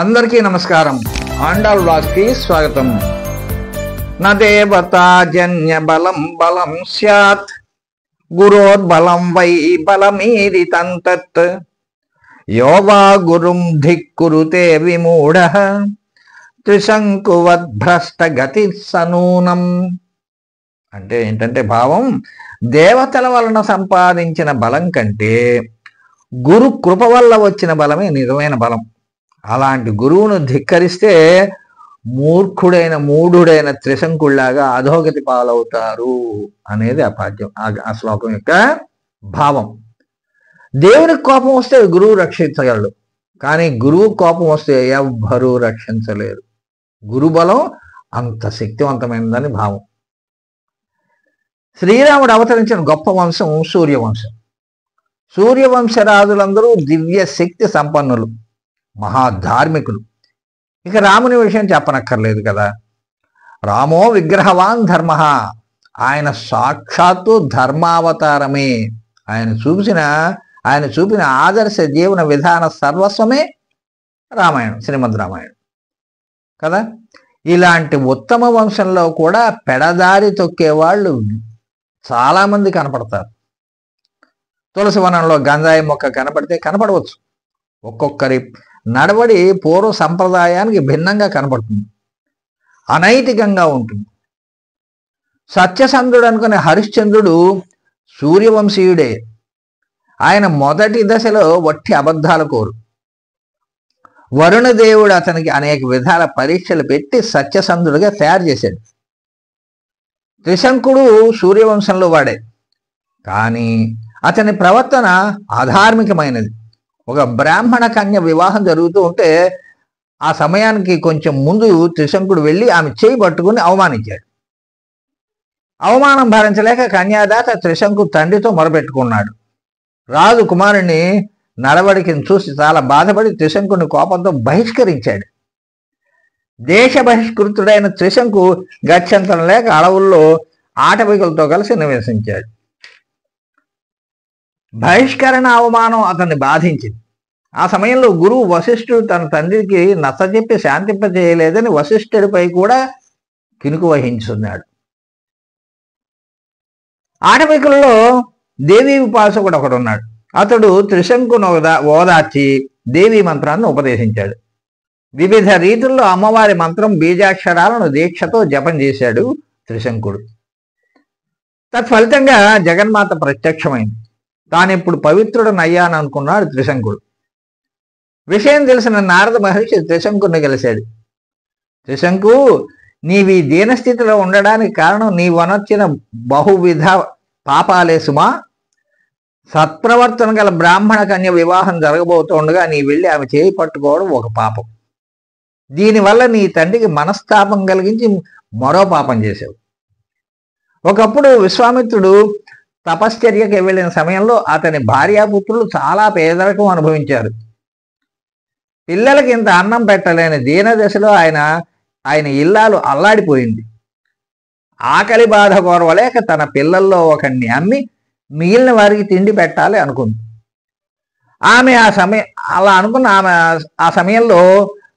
అందరికీ నమస్కారం. ఆండాళ్ వ్లాగ్స్ కి స్వాగతం. న దేవతాజన్య బలం బలం స్యాత్ గురోర్బలం వై బలమీరితం తత్ యోవా గురుం ధిక్కురుతే విమూఢః త్రిశంకువద్భ్రష్ట గతి సనూనం. అంటే ఏంటంటే భావం, దేవతల వలన సంపాదించిన బలం కంటే గురు కృప వల్ల వచ్చిన బలమే నిజమైన బలం. అలాంటి గురువును ధిక్కరిస్తే మూఢుడైన త్రిశంకుళ్లాగా అధోగతి పాలవుతారు అనేది ఆ పాఠ్యం, ఆ శ్లోకం యొక్క భావం. దేవునికి కోపం వస్తే గురువు రక్షించగలడు, కానీ గురువు కోపం వస్తే ఎవ్వరూ రక్షించలేరు. గురుబలం అంత శక్తివంతమైనదని భావం. శ్రీరాముడు అవతరించిన గొప్ప వంశం సూర్యవంశం. సూర్యవంశరాజులందరూ దివ్య శక్తి సంపన్నులు, మహాధార్మికులు. ఇక రాముని విషయం చెప్పనక్కర్లేదు కదా. రామో విగ్రహవాన్ ధర్మ, ఆయన సాక్షాత్తు ధర్మావతారమే. ఆయన చూపిన ఆదర్శ జీవన విధాన సర్వస్వమే రామాయణం, శ్రీమద్ రామాయణం కదా. ఇలాంటి ఉత్తమ వంశంలో కూడా పెడదారి తొక్కేవాళ్ళు చాలామంది కనపడతారు. తులసి వనంలో గంజాయి మొక్క కనపడవచ్చు. ఒక్కొక్కరి నడవడి పూర్వ సంప్రదాయానికి భిన్నంగా కనపడుతుంది, అనైతికంగా ఉంటుంది. సత్యసంధుడు అనుకునే హరిశ్చంద్రుడు సూర్యవంశీయుడే. ఆయన మొదటి దశలో వట్టి అబద్ధాల కోరు. వరుణదేవుడు అతనికి అనేక విధాల పరీక్షలు పెట్టి సత్యసంధుడిగా తయారు చేశాడు. త్రిశంకుడు సూర్యవంశంలో వాడే, కానీ అతని ప్రవర్తన అధార్మికమైనది. ఒక బ్రాహ్మణ కన్య వివాహం జరుగుతూ ఉంటే ఆ సమయానికి కొంచెం ముందు త్రిశంకుడు వెళ్ళి ఆమె చేయి పట్టుకుని అవమానించాడు. అవమానం భరించలేక కన్యాదాత త్రిశంకు తండ్రితో మొరపెట్టుకున్నాడు. రాజు కుమారుణ్ణి నడవడికని చూసి చాలా బాధపడి త్రిశంకుని కోపంతో బహిష్కరించాడు. దేశ బహిష్కృతుడైన త్రిశంకు గత్యంతరం లేక అడవుల్లో ఆటవికులతో కలిసి నివసించాడు. బహిష్కరణ అవమానం అతన్ని బాధించింది. ఆ సమయంలో గురువు వశిష్ఠుడు తన తండ్రికి నచ్చజెప్పి శాంతింపజేయలేదని వశిష్ఠుడిపై కూడా కినుకు వహించున్నాడు. ఆటవికులలో దేవీ ఉపాసకుడు ఒకడు ఉన్నాడు. అతడు త్రిశంకును ఓదార్చి దేవీ మంత్రాన్ని ఉపదేశించాడు. వివిధ రీతుల్లో అమ్మవారి మంత్రం బీజాక్షరాలను దీక్షతో జపం చేశాడు త్రిశంకుడు. తత్ఫలితంగా జగన్మాత ప్రత్యక్షమైంది. తానిప్పుడు పవిత్రుడనయ్యాను అనుకున్నాడు త్రిశంకుడు. విషయం తెలిసిన నారద మహర్షి త్రిశంకుని కలిశాడు. త్రిశంకు, నీవి దీనస్థితిలో ఉండడానికి కారణం నీవనొచ్చిన బహువిధ పాపాలే సుమా. సత్ప్రవర్తన గల బ్రాహ్మణ కన్య వివాహం జరగబోతుండగా నీ వెళ్ళి ఆమె చేయి పట్టుకోవడం ఒక పాపం. దీనివల్ల నీ తండ్రికి మనస్తాపం కలిగించి మరో పాపం చేశావు. ఒకప్పుడు విశ్వామిత్రుడు తపశ్చర్యకి వెళ్ళిన సమయంలో అతని భార్యాపుత్రులు చాలా పేదరికం అనుభవించారు. పిల్లలకి ఇంత అన్నం పెట్టలేని దీన దశలో ఆయన ఇల్లాలు అల్లాడిపోయింది. ఆకలి బాధ కోరవలేక తన పిల్లల్లో ఒకరిని అమ్మి మిగిలిన వారికి తిండి పెట్టాలి అనుకుంది. ఆమె ఆ సమయంలో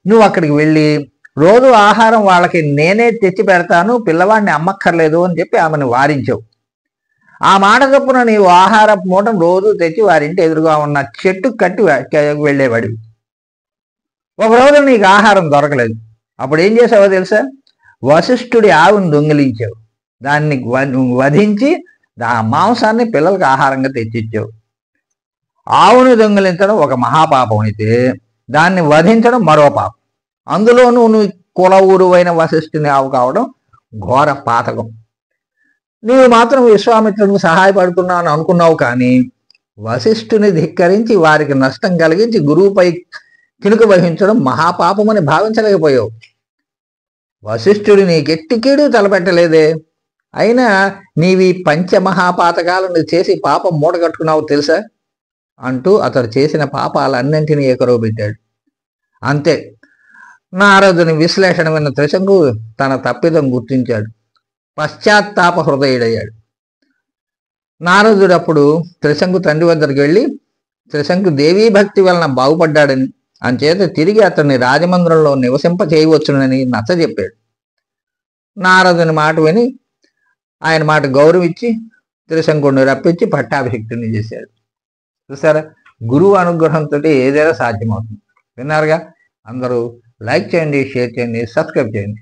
నువ్వు అక్కడికి వెళ్ళి రోజు ఆహారం వాళ్ళకి నేనే తెచ్చి పెడతాను, పిల్లవాడిని అమ్మక్కర్లేదు అని చెప్పి ఆమెను వారించావు. ఆ మాట చొప్పున నీవు ఆహారపు మూటం రోజు తెచ్చి వారింటి ఎదురుగా ఉన్న చెట్టు కట్టి వెళ్ళేవాడివి. ఒకరోజు నీకు ఆహారం దొరకలేదు. అప్పుడు ఏం చేసావో తెలుసా? వశిష్ఠుడి ఆవుని దొంగిలించావు. దాన్ని వధించి ఆ మాంసాన్ని పిల్లలకు ఆహారంగా తెచ్చిచ్చావు. ఆవుని దొంగిలించడం ఒక మహాపాపం అయితే దాన్ని వధించడం మరో పాపం. అందులోనూ నువ్వు కుల ఊరువైన వశిష్ఠుని ఆవు కావడం ఘోర పాతకం. నీవు మాత్రం విశ్వామిత్రుడికి సహాయపడుతున్నాను అనుకున్నావు, కానీ వశిష్ఠుని ధిక్కరించి వారికి నష్టం కలిగించి గురువుపై కినుక వహించడం మహాపాపమని భావించలేకపోయావు. వశిష్ఠుడు నీకెట్టికీడు తలపెట్టలేదే, అయినా నీవి పంచమహాపాతకాలను చేసి పాపం మూటగట్టుకున్నావు తెలుసా అంటూ అతడు చేసిన పాపాలన్నింటినీ ఏకరోబెట్టాడు. అంతే, నారదుని విశ్లేషణ విన్న త్రిశంకు తన తప్పిదం గుర్తించాడు. పశ్చాత్తాప హృదయుడయ్యాడు. నారదుడు అప్పుడు త్రిశంకు తండ్రి వద్దకు వెళ్ళి త్రిశంకు దేవీ భక్తి వలన బాగుపడ్డాడని, అంచేత తిరిగి అతన్ని రాజమందిరంలో నివసింప చేయవచ్చునని నచ్చజెప్పాడు. నారదుని మాట విని ఆయన మాట గౌరవించి త్రిశంకుడిని రప్పించి పట్టాభిషిక్తుని చేశాడు. చూసారా, గురువు అనుగ్రహంతో ఏదైనా సాధ్యమవుతుంది. విన్నారుగా, అందరూ లైక్ చేయండి, షేర్ చేయండి, సబ్స్క్రైబ్ చేయండి.